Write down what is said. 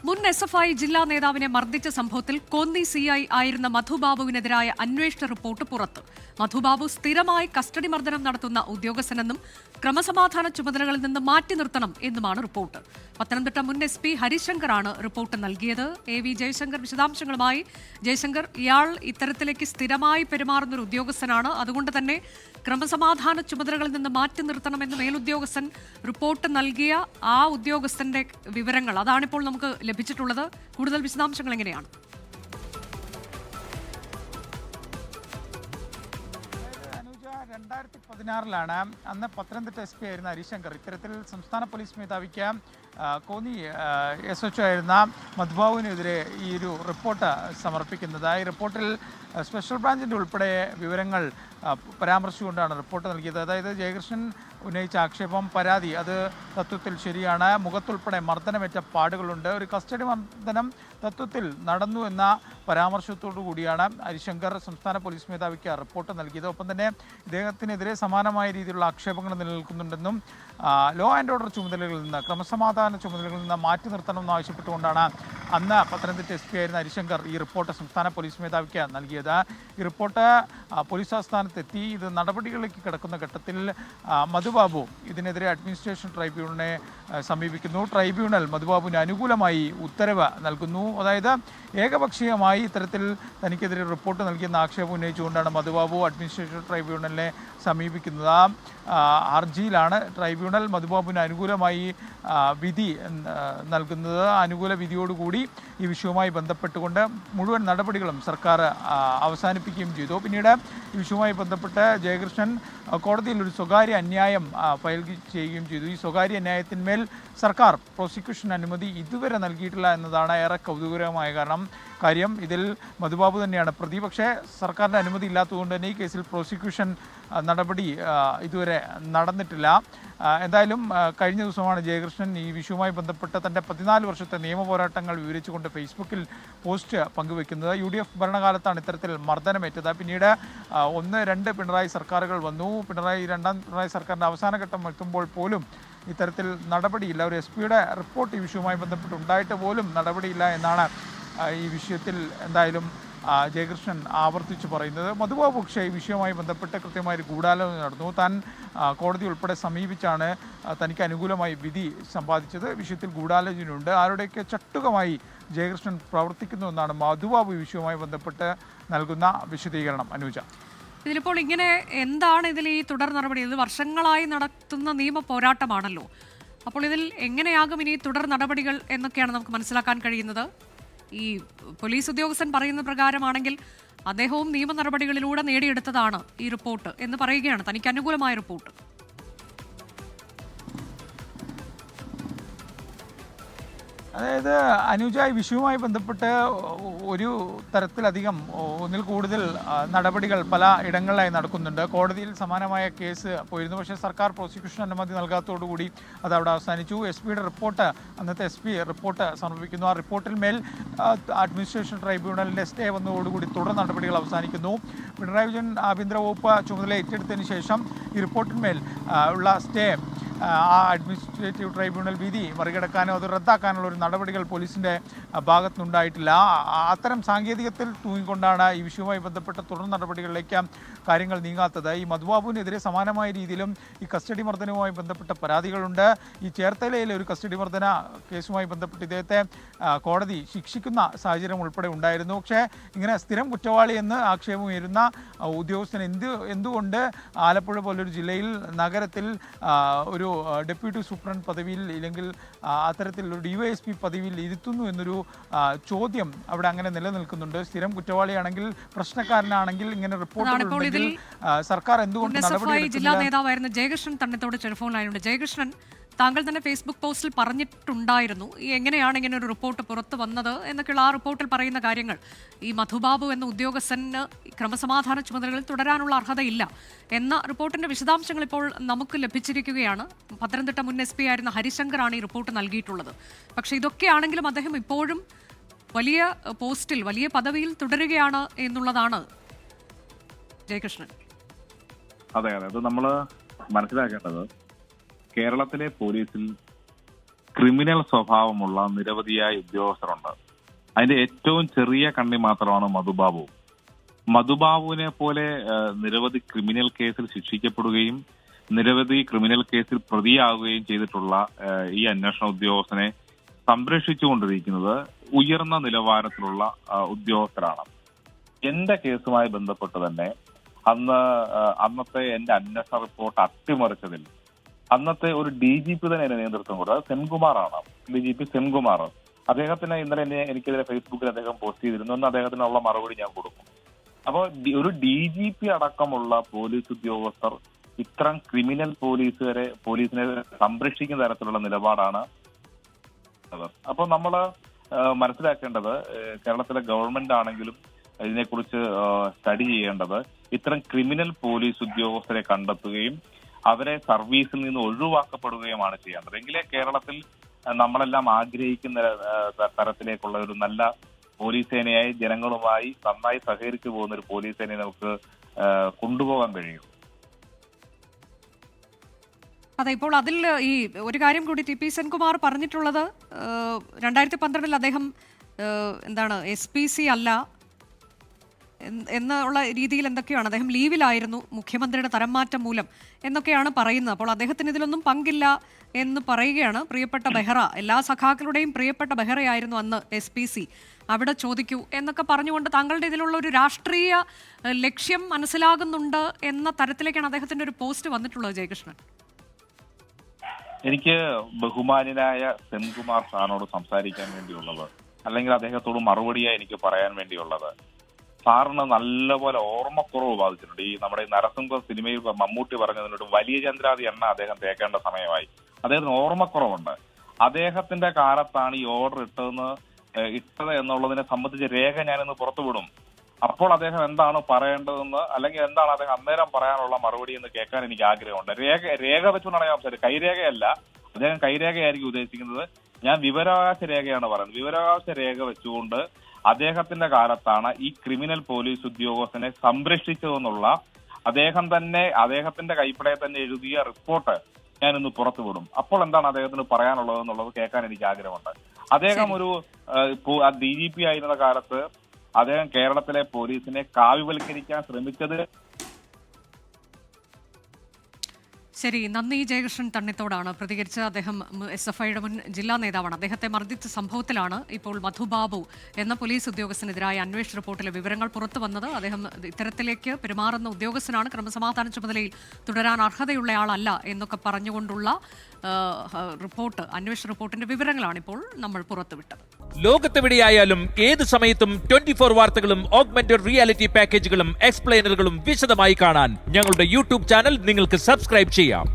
മുൻ SFI ജില്ലാ നേതാവിനെ മർദ്ദിച്ച സംഭവത്തിൽ കോന്നി CI ആയിരുന്ന മധുബാബുവിനെതിരായ അന്വേഷണ റിപ്പോർട്ട് പുറത്ത്. മധുബാബു സ്ഥിരമായി കസ്റ്റഡി മർദ്ദനം നടത്തുന്ന ഉദ്യോഗസ്ഥനെന്നും ക്രമസമാധാന ചുമതലകളിൽ നിന്ന് മാറ്റി നിർത്തണം എന്നുമാണ് റിപ്പോർട്ട്. പത്തനംതിട്ട മുൻ SP ഹരിശങ്കറാണ് റിപ്പോർട്ട് നൽകിയത്. AV ജയശങ്കർ വിശദാംശങ്ങളുമായി. ജയശങ്കർ, ഇയാൾ ഇത്തരത്തിലേക്ക് സ്ഥിരമായി പെരുമാറുന്ന ഒരു ഉദ്യോഗസ്ഥനാണ്. അതുകൊണ്ട് തന്നെ ക്രമസമാധാന ചുമതലകളിൽ നിന്ന് മാറ്റി നിർത്തണമെന്ന് മേലുദ്യോഗസ്ഥൻ റിപ്പോർട്ട് നൽകിയ ആ ഉദ്യോഗസ്ഥന്റെ വിവരങ്ങൾ അതാണിപ്പോൾ നമുക്ക് ലഭിച്ചിട്ടുള്ളത്. കൂടുതൽ വിശദാംശങ്ങൾ എങ്ങനെയാണ്? 2016 അന്ന് പത്തനംതിട്ട SP ആയിരുന്ന ഹരിശങ്കർ ഇത്തരത്തിൽ സംസ്ഥാന പോലീസ് മേധാവിക്ക് കോന്നി SHO ആയിരുന്ന മധുബാബുവിനെതിരെ ഈ ഒരു റിപ്പോർട്ട് സമർപ്പിക്കുന്നത്. ഈ റിപ്പോർട്ടിൽ സ്പെഷ്യൽ ബ്രാഞ്ചിൻ്റെ ഉൾപ്പെടെ വിവരങ്ങൾ പരാമർശിച്ചുകൊണ്ടാണ് റിപ്പോർട്ട് നൽകിയത്. അതായത് ജയകൃഷ്ണൻ ഉന്നയിച്ച ആക്ഷേപം, പരാതി അത് തത്വത്തിൽ ശരിയാണ്. മുഖത്തുൾപ്പെടെ മർദ്ദനമേറ്റ പാടുകളുണ്ട്. ഒരു കസ്റ്റഡി മർദ്ദനം തത്വത്തിൽ നടന്നു എന്ന പരാമർശത്തോടു കൂടിയാണ് ഹരിശങ്കർ സംസ്ഥാന പോലീസ് മേധാവിക്ക് റിപ്പോർട്ട് നൽകിയത്. ഒപ്പം തന്നെ ഇദ്ദേഹത്തിനെതിരെ സമാനമായ രീതിയിലുള്ള ആക്ഷേപങ്ങൾ നിലനിൽക്കുന്നുണ്ടെന്നും ലോ ആൻഡ് ഓർഡർ ചുമതലകളിൽ നിന്ന്, ക്രമസമാധാന ചുമതലകളിൽ നിന്ന് മാറ്റി നിർത്തണമെന്ന് ആവശ്യപ്പെട്ടുകൊണ്ടാണ് അന്ന് പത്തനംതിട്ട SP ആയിരുന്ന ഹരിശങ്കർ ഈ റിപ്പോർട്ട് സംസ്ഥാന പോലീസ് മേധാവിക്ക് നൽകിയത്. ഈ റിപ്പോർട്ട് പോലീസ് ആസ്ഥാനത്തെത്തി. ഇത് നടപടികളിലേക്ക് കിടക്കുന്ന ഘട്ടത്തിൽ മധുബാബു ഇതിനെതിരെ അഡ്മിനിസ്ട്രേഷൻ ട്രൈബ്യൂണലിനെ സമീപിക്കുന്നു. ട്രൈബ്യൂണൽ മധുബാബുവിന് അനുകൂലമായി ഉത്തരവ് നൽകുന്നു. അതായത് ഏകപക്ഷീയമായി ഇത്തരത്തിൽ തനിക്കെതിരെ റിപ്പോർട്ട് നൽകിയെന്ന ആക്ഷേപം ഉന്നയിച്ചുകൊണ്ടാണ് മധുബാബു അഡ്മിനിസ്ട്രേഷൻ ട്രൈബ്യൂണലിനെ സമീപിക്കുന്നത്. ഹർജിയിലാണ് ട്രൈബ്യൂണൽ മധുബാബുവിന് അനുകൂലമായി വിധി നൽകുന്നത്. അനുകൂല വിധിയോടുകൂടി ഈ വിഷയവുമായി ബന്ധപ്പെട്ടുകൊണ്ട് മുഴുവൻ നടപടികളും സർക്കാർ അവസാനിപ്പിക്കുകയും ചെയ്തു. പിന്നീട് ഈ വിഷയവുമായി ബന്ധപ്പെട്ട് ജയകൃഷ്ണൻ കോടതിയിൽ ഒരു സ്വകാര്യ അന്യായം ഫയൽ ചെയ്യുകയും ചെയ്തു. ഈ സ്വകാര്യ അന്യായത്തിന്മേൽ സർക്കാർ പ്രോസിക്യൂഷൻ അനുമതി ഇതുവരെ നൽകിയിട്ടില്ല എന്നതാണ് ഏറെ കൗതുകകരമായ കാര്യം. ഇതിൽ മധുബാബു തന്നെയാണ് പ്രതി. പക്ഷേ സർക്കാരിൻ്റെ അനുമതി ഇല്ലാത്തതുകൊണ്ട് തന്നെ ഈ കേസിൽ പ്രോസിക്യൂഷൻ നടപടി ഇതുവരെ നടന്നിട്ടില്ല. എന്തായാലും കഴിഞ്ഞ ദിവസമാണ് ജയകൃഷ്ണൻ ഈ വിഷയവുമായി ബന്ധപ്പെട്ട് തൻ്റെ 14 വർഷത്തെ നിയമ പോരാട്ടങ്ങൾ വിവരിച്ചുകൊണ്ട് ഫേസ്ബുക്കിൽ പോസ്റ്റ് പങ്കുവെക്കുന്നത്. UDF ഭരണകാലത്താണ് ഇത്തരത്തിൽ മർദ്ദനമേറ്റത്. പിന്നീട് 1-2 പിണറായി സർക്കാരുകൾ വന്നു. രണ്ടാം പിണറായി സർക്കാരിൻ്റെ അവസാന ഘട്ടം എത്തുമ്പോൾ പോലും ഇത്തരത്തിൽ നടപടിയില്ല. ഒരു SP-യുടെ റിപ്പോർട്ട് ഈ വിഷയവുമായി ബന്ധപ്പെട്ട് ഉണ്ടായിട്ട് പോലും നടപടിയില്ല എന്നാണ് ഈ വിഷയത്തിൽ എന്തായാലും ജയകൃഷ്ണൻ ആവർത്തിച്ച് പറയുന്നത്. മധുബാബു പക്ഷേ ഈ വിഷയവുമായി ബന്ധപ്പെട്ട് കൃത്യമായൊരു ഗൂഢാലോചന നടന്നു. താൻ കോടതി ഉൾപ്പെടെ സമീപിച്ചാണ് തനിക്ക് അനുകൂലമായി വിധി സമ്പാദിച്ചത്. വിഷയത്തിൽ ഗൂഢാലോചനയുണ്ട്. ആരുടെയൊക്കെ ചട്ടുകമായി ജയകൃഷ്ണൻ പ്രവർത്തിക്കുന്നു എന്നാണ് മധുബാബു ഈ വിഷയവുമായി ബന്ധപ്പെട്ട് നൽകുന്ന വിശദീകരണം. അനുജ, ഇതിലിപ്പോൾ ഇങ്ങനെ എന്താണ് ഇതിൽ ഈ തുടർ നടപടി? ഇത് വർഷങ്ങളായി നടത്തുന്ന നിയമ പോരാട്ടമാണല്ലോ. അപ്പോൾ ഇതിൽ എങ്ങനെയാകും ഇനി തുടർ നടപടികൾ എന്നൊക്കെയാണ് നമുക്ക് മനസ്സിലാക്കാൻ കഴിയുന്നത്. ഈ പോലീസ് ഉദ്യോഗസ്ഥൻ പറയുന്ന പ്രകാരമാണെങ്കിൽ അദ്ദേഹവും നിയമ നടപടികളിലൂടെ നേടിയെടുത്തതാണ് ഈ റിപ്പോർട്ട് എന്ന് പറയുകയാണ്, തനിക്ക് അനുകൂലമായ റിപ്പോർട്ട്. അതായത് അനുജ, ഈ വിഷയവുമായി ബന്ധപ്പെട്ട് ഒരു തരത്തിലധികം ഒന്നിൽ കൂടുതൽ നടപടികൾ പല ഇടങ്ങളിലായി നടക്കുന്നുണ്ട്. കോടതിയിൽ സമാനമായ കേസ് പോയിരുന്നു. പക്ഷേ സർക്കാർ പ്രോസിക്യൂഷൻ അനുമതി നൽകാത്തതോടുകൂടി അത് അവിടെ അവസാനിച്ചു. SP-യുടെ റിപ്പോർട്ട്, അന്നത്തെ SP റിപ്പോർട്ട് സമർപ്പിക്കുന്നു. ആ റിപ്പോർട്ടിൽ മേൽ അഡ്മിനിസ്ട്രേഷൻ ട്രൈബ്യൂണലിൻ്റെ സ്റ്റേ വന്നതോടുകൂടി തുടർ നടപടികൾ അവസാനിക്കുന്നു. പിണറായി വിജയൻ ആഭ്യന്തര വകുപ്പ് ചുമതല ഏറ്റെടുത്തതിന് ശേഷം ഈ റിപ്പോർട്ടിന്മേൽ ഉള്ള സ്റ്റേ അഡ്മിനിസ്ട്രേറ്റീവ് ട്രൈബ്യൂണൽ വിധി മറികടക്കാനോ അത് റദ്ദാക്കാനുള്ള ഒരു നടപടികൾ പോലീസിൻ്റെ ഭാഗത്തുനിന്നുണ്ടായിട്ടില്ല. അത്തരം സാങ്കേതികത്തിൽ തൂങ്ങിക്കൊണ്ടാണ് ഈ വിഷയവുമായി ബന്ധപ്പെട്ട തുടർ നടപടികളിലേക്ക് കാര്യങ്ങൾ നീങ്ങാത്തത്. ഈ മധുബാബുവിനെതിരെ സമാനമായ രീതിയിലും ഈ കസ്റ്റഡി മർദ്ദനവുമായി ബന്ധപ്പെട്ട പരാതികളുണ്ട്. ഈ ചേർത്തലയിലെ ഒരു കസ്റ്റഡി മർദ്ദന കേസുമായി ബന്ധപ്പെട്ട് ഇദ്ദേഹത്തെ കോടതി ശിക്ഷിക്കുന്ന സാഹചര്യം ഉൾപ്പെടെ ഉണ്ടായിരുന്നു. പക്ഷേ ഇങ്ങനെ സ്ഥിരം കുറ്റവാളി എന്ന് ആക്ഷേപം ഉയരുന്ന ഉദ്യോഗസ്ഥൻ എന്തുകൊണ്ട് ആലപ്പുഴ പോലൊരു ജില്ലയിൽ, നഗരത്തിൽ ഒരു ഡെപ്യൂട്ടി സൂപ്രണ്ട് പദവിയിൽ ഇല്ലെങ്കിൽ അത്തരത്തിലൊരു DYSP പദവിയിൽ ഇരുത്തുന്നു എന്നൊരു ചോദ്യം അവിടെ അങ്ങനെ നിലനിൽക്കുന്നുണ്ട്. സ്ഥിരം കുറ്റവാളിയാണെങ്കിൽ, പ്രശ്നക്കാരനാണെങ്കിൽ ഇങ്ങനെ റിപ്പോർട്ടുകളുണ്ടെങ്കിൽ സർക്കാർ എന്തുകൊണ്ട് നടപടി? ജില്ലാ നേതാവായിരുന്ന ജയകൃഷ്ണൻ തന്നത്തോട് ടെലിഫോൺ ലൈനുണ്ട്. ജയകൃഷ്ണൻ, താങ്കൾ തന്നെ ഫേസ്ബുക്ക് പോസ്റ്റിൽ പറഞ്ഞിട്ടുണ്ടായിരുന്നു എങ്ങനെയാണ് ഇങ്ങനെ ഒരു റിപ്പോർട്ട് പുറത്തു വന്നത് എന്നൊക്കെയുള്ള. ആ റിപ്പോർട്ടിൽ പറയുന്ന കാര്യങ്ങൾ, ഈ മധുബാബു എന്ന ഉദ്യോഗസ്ഥന് ക്രമസമാധാന ചുമതലകളിൽ തുടരാനുള്ള അർഹതയില്ല എന്ന റിപ്പോർട്ടിന്റെ വിശദാംശങ്ങൾ ഇപ്പോൾ നമുക്ക് ലഭിച്ചിരിക്കുകയാണ്. പത്തനംതിട്ട മുൻ SP ആയിരുന്ന ഹരിശങ്കറാണ് ഈ റിപ്പോർട്ട് നൽകിയിട്ടുള്ളത്. പക്ഷേ ഇതൊക്കെയാണെങ്കിലും അദ്ദേഹം ഇപ്പോഴും വലിയ പോസ്റ്റിൽ, വലിയ പദവിയിൽ തുടരുകയാണ് എന്നുള്ളതാണ് ജയകൃഷ്ണൻ. അതെ, അത് നമ്മൾ മനസ്സിലാക്കേണ്ടത് കേരളത്തിലെ പോലീസിൽ ക്രിമിനൽ സ്വഭാവമുള്ള നിരവധിയായ ഉദ്യോഗസ്ഥരുണ്ട്. അതിന്റെ ഏറ്റവും ചെറിയ കണ്ണി മാത്രമാണ് മധുബാബു. മധുബാബുവിനെ പോലെ നിരവധി ക്രിമിനൽ കേസിൽ ശിക്ഷിക്കപ്പെടുകയും നിരവധി ക്രിമിനൽ കേസിൽ പ്രതിയാവുകയും ചെയ്തിട്ടുള്ള ഈ അന്വേഷണ ഉദ്യോഗസ്ഥനെ സംരക്ഷിച്ചുകൊണ്ടിരിക്കുന്നത് ഉയർന്ന നിലവാരത്തിലുള്ള ഉദ്യോഗസ്ഥരാണ്. എന്റെ കേസുമായി ബന്ധപ്പെട്ട് തന്നെ അന്നത്തെ എന്റെ അന്വേഷണ റിപ്പോർട്ട് അട്ടിമറിച്ചതിൽ അന്നത്തെ ഒരു DGP തന്നെ എന്നെ നേതൃത്വം കൊടുത്തത് സെൻകുമാറാണ്. DGP സെൻകുമാർ. അദ്ദേഹത്തിന് ഇന്നലെ എനിക്കെതിരെ ഫേസ്ബുക്കിൽ അദ്ദേഹം പോസ്റ്റ് ചെയ്തിരുന്നു. എന്ന് അദ്ദേഹത്തിനുള്ള മറുപടി ഞാൻ കൊടുക്കും. അപ്പോൾ ഒരു DGP അടക്കമുള്ള പോലീസ് ഉദ്യോഗസ്ഥർ ഇത്തരം ക്രിമിനൽ പോലീസിനെ സംരക്ഷിക്കുന്ന തരത്തിലുള്ള നിലപാടാണ്. അപ്പൊ നമ്മൾ മനസ്സിലാക്കേണ്ടത് കേരളത്തിലെ ഗവൺമെന്റ് ആണെങ്കിലും ഇതിനെക്കുറിച്ച് സ്റ്റഡി ചെയ്യേണ്ടത് ഇത്തരം ക്രിമിനൽ പോലീസ് ഉദ്യോഗസ്ഥരെ കണ്ടെത്തുകയും അവരെ സർവീസിൽ നിന്ന് ഒഴിവാക്കപ്പെടുകയുമാണ് ചെയ്യേണ്ടത്. എങ്കിലേ കേരളത്തിൽ നമ്മളെല്ലാം ആഗ്രഹിക്കുന്ന തരത്തിലേക്കുള്ള ഒരു നല്ല പോലീസ് സേനയായി ജനങ്ങളുമായി നന്നായി സഹകരിച്ചു പോകുന്ന ഒരു പോലീസ് സേനയെ നമുക്ക് കൊണ്ടുപോകാൻ കഴിയും. അതെ, ഇപ്പോൾ അതിൽ ഈ ഒരു കാര്യം കൂടി TP സെൻകുമാർ പറഞ്ഞിട്ടുള്ളത് 2012 അദ്ദേഹം SPC അല്ല എന്നുള്ള രീതിയിൽ എന്തൊക്കെയാണ്, അദ്ദേഹം ലീവിലായിരുന്നു മുഖ്യമന്ത്രിയുടെ തരം മാറ്റം മൂലം എന്നൊക്കെയാണ് പറയുന്നത്. അപ്പോൾ അദ്ദേഹത്തിന് ഇതിലൊന്നും പങ്കില്ല എന്ന് പറയുകയാണ്. പ്രിയപ്പെട്ട ബെഹ്റ, എല്ലാ സഖാക്കളുടെയും പ്രിയപ്പെട്ട ബെഹ്റയായിരുന്നു അന്ന് SPC, അവിടെ ചോദിക്കൂ എന്നൊക്കെ പറഞ്ഞുകൊണ്ട് താങ്കളുടെ ഇതിലുള്ള ഒരു രാഷ്ട്രീയ ലക്ഷ്യം മനസ്സിലാകുന്നുണ്ട് എന്ന തരത്തിലേക്കാണ് അദ്ദേഹത്തിന്റെ ഒരു പോസ്റ്റ് വന്നിട്ടുള്ളത്. ജയകൃഷ്ണൻ, എനിക്ക് ബഹുമാന്യനായ സെൻകുമാർ സാറിനോട് സംസാരിക്കാൻ വേണ്ടിയുള്ളത്, അല്ലെങ്കിൽ അദ്ദേഹത്തോട് മറുപടിയായി എനിക്ക് പറയാൻ വേണ്ടിയുള്ളത്, സാറിന് നല്ലപോലെ ഓർമ്മക്കുറവ് ബാധിച്ചിട്ടുണ്ട്. ഈ നമ്മുടെ നരസിംഹ സിനിമയിൽ മമ്മൂട്ടി പറഞ്ഞതിനോട് വലിയ ചന്ദ്രാതി എണ്ണ അദ്ദേഹം തേക്കേണ്ട സമയമായി. അദ്ദേഹത്തിന് ഓർമ്മക്കുറവുണ്ട്. അദ്ദേഹത്തിന്റെ കാലത്താണ് ഈ ഓർഡർ ഇട്ടത് എന്നുള്ളതിനെ സംബന്ധിച്ച് രേഖ ഞാനിന്ന് പുറത്തുവിടും. അപ്പോൾ അദ്ദേഹം എന്താണ് പറയേണ്ടതെന്ന്, അല്ലെങ്കിൽ എന്താണ് അദ്ദേഹം അന്നേരം പറയാനുള്ള മറുപടി എന്ന് കേൾക്കാൻ എനിക്ക് ആഗ്രഹമുണ്ട്. രേഖ വെച്ചുകൊണ്ടാണ് ഞാൻ സംസാരിച്ചത്, കൈരേഖയല്ല. അദ്ദേഹം കൈരേഖയായിരിക്കും ഉദ്ദേശിക്കുന്നത്. ഞാൻ വിവരാവകാശ രേഖയാണ് പറയുന്നത്. വിവരാവകാശ രേഖ വെച്ചുകൊണ്ട് അദ്ദേഹത്തിന്റെ കാലത്താണ് ഈ ക്രിമിനൽ പോലീസ് ഉദ്യോഗസ്ഥനെ സംരക്ഷിച്ചതെന്നുള്ള അദ്ദേഹത്തിന്റെ കൈപ്പടയെ തന്നെ എഴുതിയ റിപ്പോർട്ട് ഞാൻ ഇന്ന് പുറത്തുവിടും. അപ്പോൾ എന്താണ് അദ്ദേഹത്തിന് പറയാനുള്ളത് എന്നുള്ളത് കേൾക്കാൻ എനിക്ക് ആഗ്രഹമുണ്ട്. അദ്ദേഹം ഒരു DGP ആയിരുന്ന കാലത്ത് അദ്ദേഹം കേരളത്തിലെ പോലീസിനെ കാവ്യവൽക്കരിക്കാൻ ശ്രമിച്ചത്. ശരി, നന്ദി. ജയകൃഷ്ണൻ തണ്ണിത്തോടാണ് പ്രതികരിച്ച്. അദ്ദേഹം SFIയുടെ മുൻ ജില്ലാ നേതാവാണ്. അദ്ദേഹത്തെ മർദ്ദിച്ച സംഭവത്തിലാണ് ഇപ്പോൾ മധുബാബു എന്ന പോലീസ് ഉദ്യോഗസ്ഥനെതിരായ അന്വേഷണ റിപ്പോർട്ടിലെ വിവരങ്ങൾ പുറത്തു വന്നത്. അദ്ദേഹം ഇത്തരത്തിലേക്ക് പെരുമാറുന്ന ഉദ്യോഗസ്ഥനാണ്, ക്രമസമാധാന ചുമതലയിൽ തുടരാൻ അർഹതയുള്ളയാളല്ല എന്നൊക്കെ പറഞ്ഞുകൊണ്ടുള്ള അന്വേഷണ റിപ്പോർട്ടിന്റെ വിവരങ്ങളാണ് ഇപ്പോൾ നമ്മൾ പുറത്തുവിട്ടത്. ലോകത്തെവിടെയായാലും ഏത് സമയത്തും 24 വാർത്തകളും ഓഗ്മെന്റഡ് റിയാലിറ്റി പാക്കേജുകളും എക്സ്പ്ലെയിനറുകളും വിശദമായി കാണാൻ ഞങ്ങളുടെ YouTube ചാനൽ നിങ്ങൾക്ക് സബ്സ്ക്രൈബ് ചെയ്യാം.